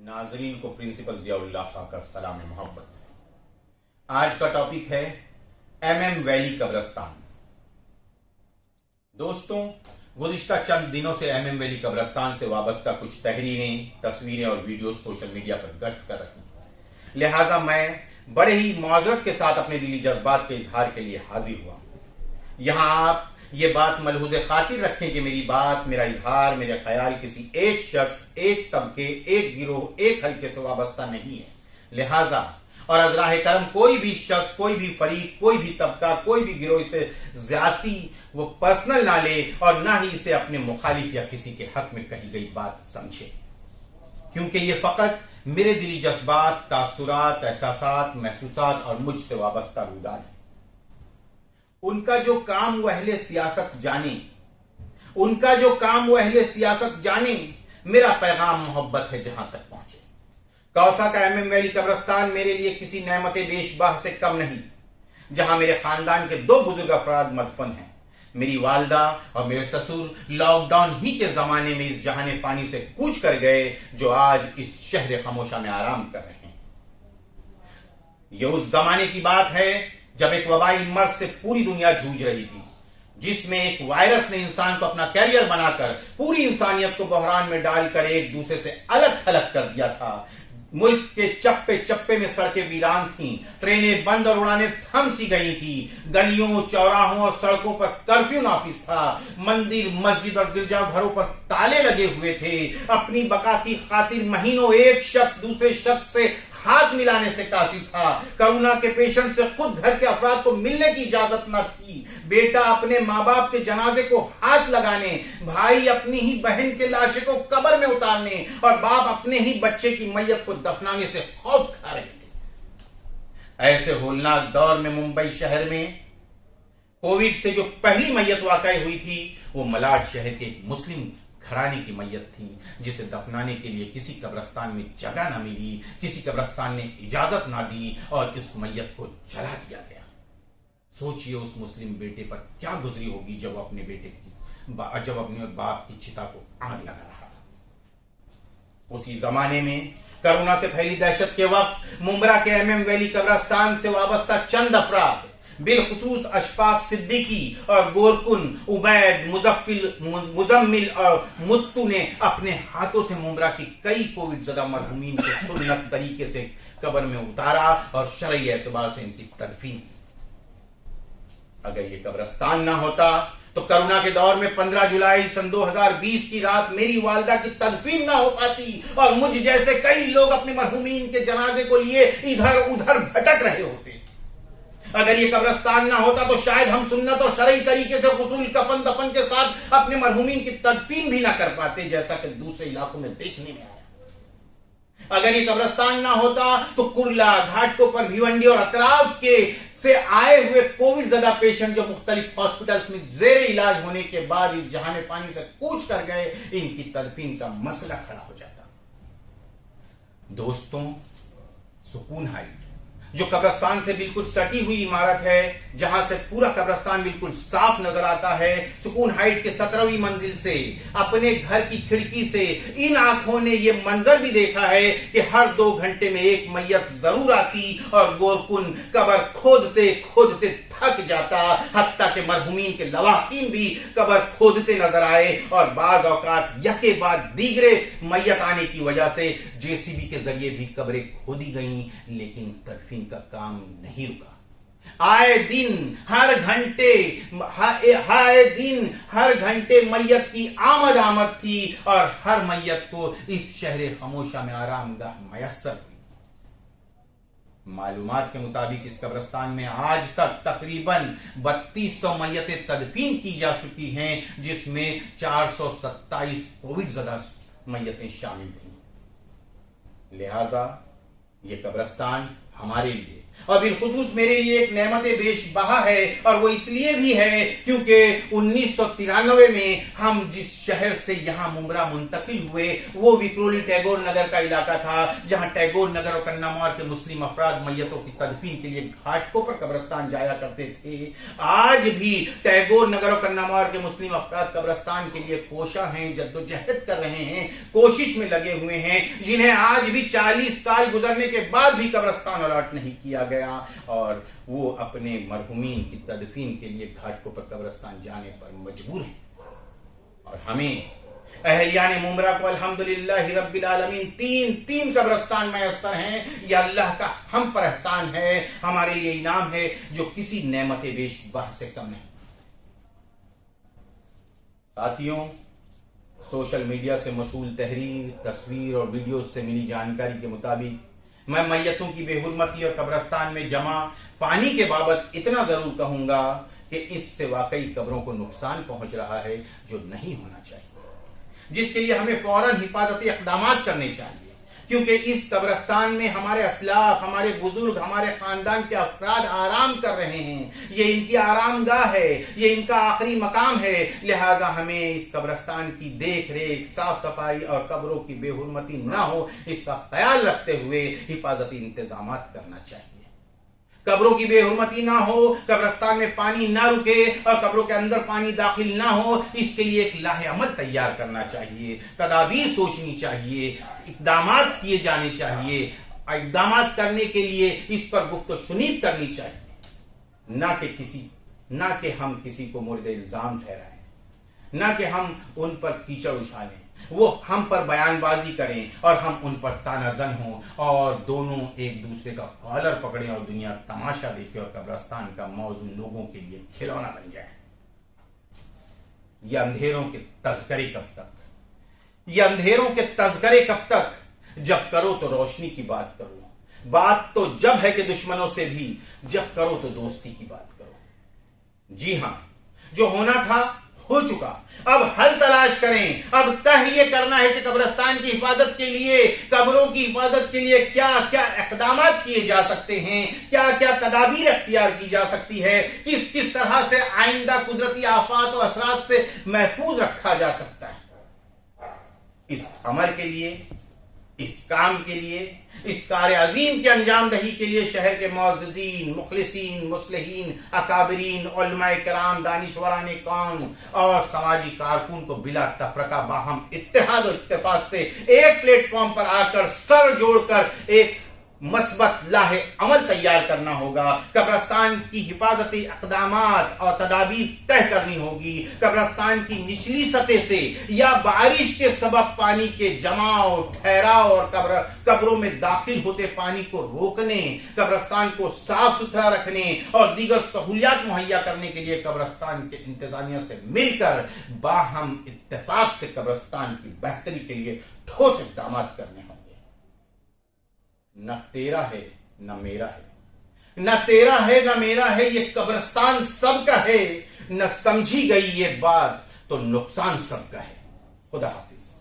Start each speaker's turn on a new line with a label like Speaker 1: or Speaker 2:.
Speaker 1: नाजरीन को प्रिंसिपल जियाउल्लाह खां का सलाम मोहब्बत। आज का टॉपिक है MM वैली कब्रिस्तान। दोस्तों, गुज़िश्ता चंद दिनों से MM वैली कब्रिस्तान से वाबस्ता कुछ तहरीरें, तस्वीरें और वीडियोस सोशल मीडिया पर गश्त कर रही हैं। लिहाजा मैं बड़े ही मुआज़रत के साथ अपने दिली जज्बात के इजहार के लिए हाजिर हुआ। यहां आप ये बात मलहूज़े खातिर रखें कि मेरी बात, मेरा इजहार, मेरे ख्याल किसी एक शख्स, एक तबके, एक गिरोह, एक हल्के से वाबस्ता नहीं है। लिहाजा और अज़राह करम कोई भी शख्स, कोई भी फरीक, कोई भी तबका, कोई भी गिरोह इसे ज्यादती वो पर्सनल ना ले और ना ही इसे अपने मुखालिफ या किसी के हक में कही गई बात समझे, क्योंकि ये फकत मेरे दिली जज्बात, तासुरात, एहसासात, महसूसात और मुझसे वाबस्ता रुदान है। उनका जो काम वो अहले सियासत जाने, उनका जो काम वो अहले सियासत जाने, मेरा पैगाम मोहब्बत है जहां तक पहुंचे। कौसा का MM वैली कब्रिस्तान मेरे लिए किसी नेमत बेशबाह से कम नहीं, जहां मेरे खानदान के 2 बुजुर्ग अफराद मदफन हैं। मेरी वालदा और मेरे ससुर लॉकडाउन ही के जमाने में इस जहाने फानी से कूच कर गए, जो आज इस शहर खामोशा में आराम कर रहे हैं। यह उस जमाने की बात है जब एक वबाई मर्ज से पूरी दुनिया जूझ रही थी, जिसमें एक वायरस ने इंसान को अपना कैरियर बनाकर पूरी इंसानियत को बहरान में डालकर एक दूसरे से अलग थलग कर दिया था। मुल्क के चप्पे चप्पे में सड़कें वीरान थीं, ट्रेनें बंद और उड़ानें थम सी गई थी, गलियों, चौराहों और सड़कों पर कर्फ्यू नाफिज था, मंदिर, मस्जिद और गिरजाघरों पर ताले लगे हुए थे। अपनी बका की खातिर महीनों एक शख्स दूसरे शख्स से हाथ मिलाने से कासिर था। कोरोना के पेशेंट से खुद घर के अफराद को मिलने की इजाजत न थी। बेटा अपने माँ बाप के जनाजे को हाथ लगाने, भाई अपनी ही बहन के लाशे को कब्र में उतारने और बाप अपने ही बच्चे की मैयत को दफनाने से खौफ खा रहे थे। ऐसे होलनाक दौर में मुंबई शहर में कोविड से जो पहली मैयत वाकई हुई थी, वो मलाड शहर के एक मुस्लिम घराने की मैयत थी, जिसे दफनाने के लिए किसी कब्रिस्तान में जगह न मिली, किसी कब्रिस्तान ने इजाजत ना दी और इस मैयत को जला दिया गया। सोचिए उस मुस्लिम बेटे पर क्या गुजरी होगी जब अपने बाप की चिता को आग लगा रहा था। उसी जमाने में कोरोना से फैली दहशत के वक्त मुंब्रा के MM वैली कब्रिस्तान से वाबस्ता चंद अफराद, बिलखुसूस अशफाक सिद्दीकी और गोरकुन, उबैद, मुजम्मिल और मुत्तू ने अपने हाथों से मुंब्रा की कई कोविड ज़दा मरहूमीन को सुन्नत तरीके से कब्र में उतारा और शरई एतबार से इनकी तदफीन की। अगर ये कब्रिस्तान ना होता तो कोरोना के दौर में 15 जुलाई सन 2020 की रात मेरी वालदा की तदफीन ना हो पाती और मुझ जैसे कई लोग अपने मरहूमीन के जनाजे को लिए इधर उधर भटक रहे होते। अगर ये कब्रिस्तान ना होता तो शायद हम सुन्नत और शरई तरीके से गुसूल, कफन दफन के साथ अपने मरहूमीन की तदफीन भी ना कर पाते, जैसा कि दूसरे इलाकों में देखने में आया। अगर ये कब्रिस्तान ना होता तो कुर्ला, घाटकोपर, भिवंडी और अतराफ के से आए हुए कोविड ज़दा पेशेंट जो मुख्तलिफ हॉस्पिटल्स में जेरे इलाज होने के बाद इस जहाने पानी से कूच कर गए, इनकी तदफीन का मसला खड़ा हो जाता। दोस्तों, सुकून हाइट जो कब्रिस्तान से बिल्कुल सटी हुई इमारत है, जहां से पूरा कब्रिस्तान बिल्कुल साफ नजर आता है, सुकून हाइट के 17वीं मंजिल से अपने घर की खिड़की से इन आंखों ने यह मंजर भी देखा है कि हर 2 घंटे में एक मैयत जरूर आती और गोरकुन कब्र खोदते खोदते थक जाता, हत्ता के मरहूमीन के लवाहीन भी कब्र खोदते नजर आए और बाज औकात यके बाद दीगरे मैयत आने की वजह से JCB के जरिए भी कब्रें खोदी गईं, लेकिन तदफीन का काम नहीं रुका। आए दिन हर घंटे मैयत की आमद थी और हर मैयत को इस शहर खामोशा में आरामगाह मयस्सर हुई। मालूमात के मुताबिक इस कब्रिस्तान में आज तक तकरीबन 3200 मैयतें तदफीन की जा चुकी हैं, जिसमें 427 कोविड ज़दा मैयतें शामिल थी। लिहाजा ये कब्रिस्तान हमारे लिए اور بالخصوص میرے لیے ایک نعمت بیش بہا ہے، اور وہ اس لیے بھی ہے کیونکہ 1993 میں ہم جس شہر سے یہاں ممبرا منتقل ہوئے وہ وکرولی ٹیگور نگر کا علاقہ تھا، جہاں ٹیگور نگر اور کنامور کے مسلم افراد میتوں کی تدفین کے لیے گھاٹوں پر قبرستان جایا کرتے تھے۔ آج بھی ٹیگور نگر اور کنامور کے مسلم افراد قبرستان کے لیے کوشاں ہیں، جدوجہد کر رہے ہیں، کوشش میں لگے ہوئے ہیں، جنہیں آج بھی 40 سال گزرنے کے بعد بھی قبرستان الاٹ نہیں کیا گیا، اور وہ اپنے مرحومین کی تدفین کے لیے گھاٹوں پر قبرستان جانے پر مجبور ہیں۔ اور ہمیں اہلیان ممبرا کو الحمدللہ رب العالمین تین قبرستان میسر ہیں۔ یہ اللہ کا ہم پر احسان ہے، ہمارے لیے انعام ہے جو کسی نعمت بیش بہا سے کم نہیں۔ ساتھیوں، سوشل میڈیا سے موصول تحریر، تصویر اور ویڈیوز سے ملی جانکاری کے مطابق میں میتوں کی بے حرمتی اور قبرستان میں جمع پانی کے بابت اتنا ضرور کہوں گا کہ اس سے واقعی قبروں کو نقصان پہنچ رہا ہے جو نہیں ہونا چاہیے، جس کے لیے ہمیں فوراً حفاظتی اقدامات کرنے چاہیے، کیونکہ اس قبرستان میں ہمارے اسلاف، ہمارے بزرگ، ہمارے خاندان کے افراد آرام کر رہے ہیں، یہ ان کی آرام گاہ ہے، یہ ان کا آخری مقام ہے، لہٰذا ہمیں اس قبرستان کی دیکھ ریکھ، صاف صفائی اور قبروں کی بے حرمتی نہ ہو اس کا خیال رکھتے ہوئے حفاظتی انتظامات کرنا چاہیے۔ قبروں کی بے حرمتی نہ ہو، قبرستان میں پانی نہ رکے اور قبروں کے اندر پانی داخل نہ ہو، اس کے لیے ایک لاہ عمل تیار کرنا چاہیے، تدابیر سوچنی چاہیے، اقدامات کیے جانے چاہیے۔ اقدامات کرنے کے لیے اس پر گفت و شنید کرنی چاہیے، نہ کہ ہم کسی کو مورد الزام ٹھہرائیں، نہ کہ ہم ان پر کیچڑ اچھالیں، وہ ہم پر بیان بازی کریں اور ہم ان پر تانا زن ہوں، اور دونوں ایک دوسرے کا کالر پکڑیں اور دنیا تماشا دیکھے اور قبرستان کا موضوع لوگوں کے لیے کھلونا بن جائے۔ یہ اندھیروں کے تذکرے کب تک؟ یہ اندھیروں کے تذکرے کب تک؟ جب کرو تو روشنی کی بات کرو، بات تو جب ہے کہ دشمنوں سے بھی، جب کرو تو دوستی کی بات کرو۔ جی ہاں، جو ہونا تھا ہو چکا، اب حل تلاش کریں۔ اب طے یہ کرنا ہے کہ قبرستان کی حفاظت کے لیے، قبروں کی حفاظت کے لیے کیا کیا اقدامات کیے جا سکتے ہیں، کیا کیا تدابیر اختیار کی جا سکتی ہے، کس طرح سے آئندہ قدرتی آفات و اثرات سے محفوظ رکھا جا سکتا ہے۔ اس عمل کے لیے، اس کام کے لیے، اس کار عظیم کے انجام دہی کے لیے شہر کے معززین، مخلصین، مصلحین، اکابرین، علماء کرام، دانشوران کون اور سماجی کارکن کو بلا تفرقہ باہم اتحاد و اتفاق سے ایک پلیٹ فارم پر آ کر سر جوڑ کر ایک مثبت لاہ عمل تیار کرنا ہوگا۔ قبرستان کی حفاظتی اقدامات اور تدابیر طے کرنی ہوگی۔ قبرستان کی نچلی سطح سے یا بارش کے سبب پانی کے جماؤ، ٹھہراؤ اور قبروں میں داخل ہوتے پانی کو روکنے، قبرستان کو صاف ستھرا رکھنے اور دیگر سہولیات مہیا کرنے کے لیے قبرستان کے انتظامیہ سے مل کر باہم اتفاق سے قبرستان کی بہتری کے لیے ٹھوس اقدامات کرنے ہوں۔ نہ تیرا ہے نہ میرا ہے، نہ تیرا ہے نہ میرا ہے، یہ قبرستان سب کا ہے، نہ سمجھی گئی یہ بات تو نقصان سب کا ہے۔ خدا حافظ۔